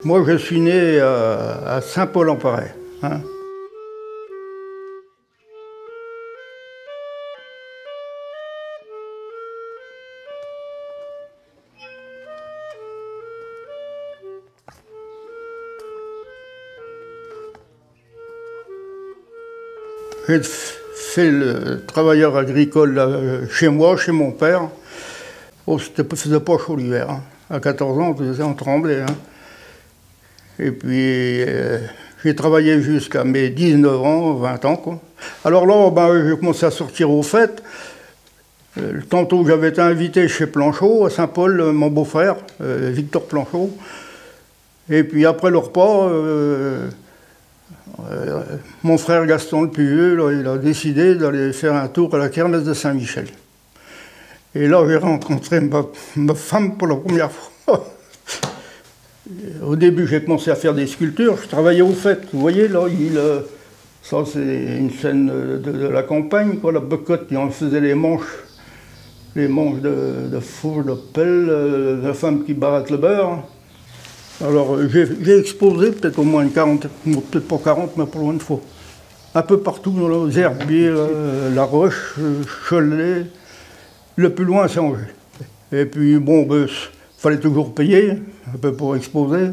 Moi, je suis né à Saint-Paul-en-Paray. Hein. J'ai fait le travailleur agricole là, chez moi, chez mon père. Oh, c'était faisait pas chaud l'hiver. Hein. À 14 ans, on tremblait. Hein. Et puis, j'ai travaillé jusqu'à mes 19 ans, 20 ans. Quoi. Alors là, ben, j'ai commencé à sortir aux fêtes. Tantôt, j'avais été invité chez Planchot, à Saint-Paul, mon beau-frère, Victor Planchot. Et puis, après le repas, mon frère Gaston le plus vieux, là, il a décidé d'aller faire un tour à la kermesse de Saint-Michel. Et là, j'ai rencontré ma femme pour la première fois. Au début, j'ai commencé à faire des sculptures, je travaillais aux fêtes. Vous voyez, là, ça c'est une scène de la campagne, quoi, la becotte, qui en faisait les manches de fourche, de pelle, la femme qui baratte le beurre. Alors, j'ai exposé peut-être au moins une 40, peut-être pas 40, mais pas loin de fois. Un peu partout, dans les herbiers, La Roche, Cholet, le plus loin, c'est Angers. Et puis, bon, ben, fallait toujours payer, un peu pour exposer.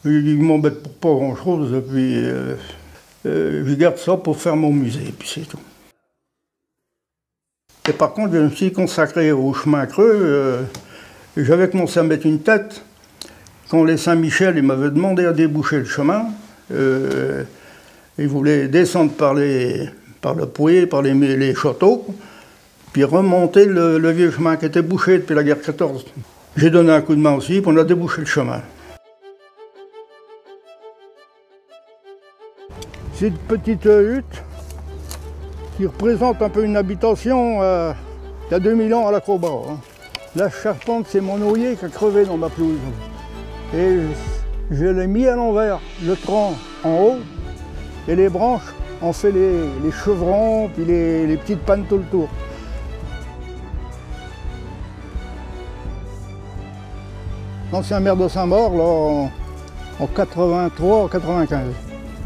Ils m'embêtent pour pas grand-chose, et puis je garde ça pour faire mon musée, et puis c'est tout. Et par contre, je me suis consacré au chemin creux. J'avais commencé à mettre une tête. Quand les Saint-Michel, ils m'avaient demandé à déboucher le chemin, ils voulaient descendre par le Pouet, par les châteaux, puis remonter le vieux chemin qui était bouché depuis la guerre 14. J'ai donné un coup de main aussi, puis on a débouché le chemin. C'est une petite hutte qui représente un peu une habitation il y a 2000 ans à l'Acrobat. Hein. La charpente, c'est mon oyer qui a crevé dans ma pelouse. Et je l'ai mis à l'envers, le tronc en haut, et les branches ont fait les chevrons, puis les petites pannes tout le tour. L'ancien maire de Saint-Maur, là, en 83, 95.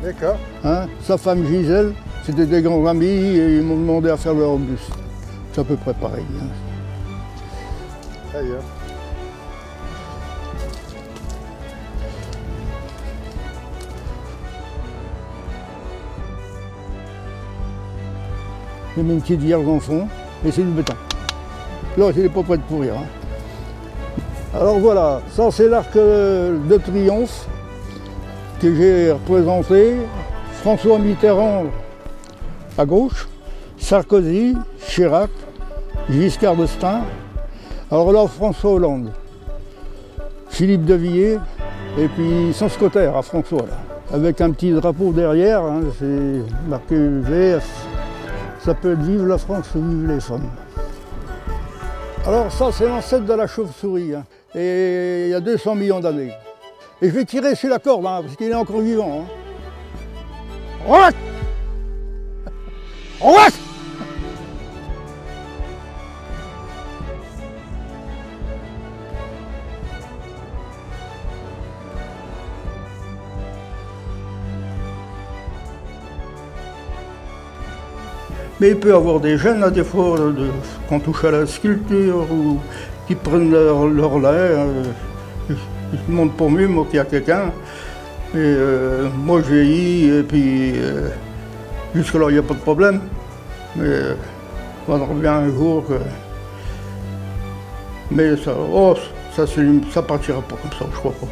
D'accord. Hein, sa femme Gisèle, c'était des grands amis et ils m'ont demandé à faire leur buste. C'est à peu près pareil. Hein. D'ailleurs. J'ai mis une petite vierge en fond et c'est du béton. Là, il n'est pas prêt de pourrir. Hein. Alors voilà, ça c'est l'arc de triomphe que j'ai représenté. François Mitterrand à gauche, Sarkozy, Chirac, Giscard d'Estaing. Alors là, François Hollande, Philippe de Villiers et puis son secrétaire à François, là, avec un petit drapeau derrière, hein, c'est marqué VF. Ça peut être Vive la France ou Vive les femmes. Alors ça, c'est l'ancêtre de la chauve-souris, hein, et il y a 200 millions d'années. Et je vais tirer sur la corde, hein, parce qu'il est encore vivant. Hein. Mais il peut y avoir des jeunes, là, des fois, qu'on touche à la sculpture, ou qui prennent leur lait. Ils se demandent pour mieux, moi, qu'il y a quelqu'un. Et moi, je vieillis, et puis jusque-là, il n'y a pas de problème. Mais on revient un jour que... Mais ça partira pas comme ça, je crois pas.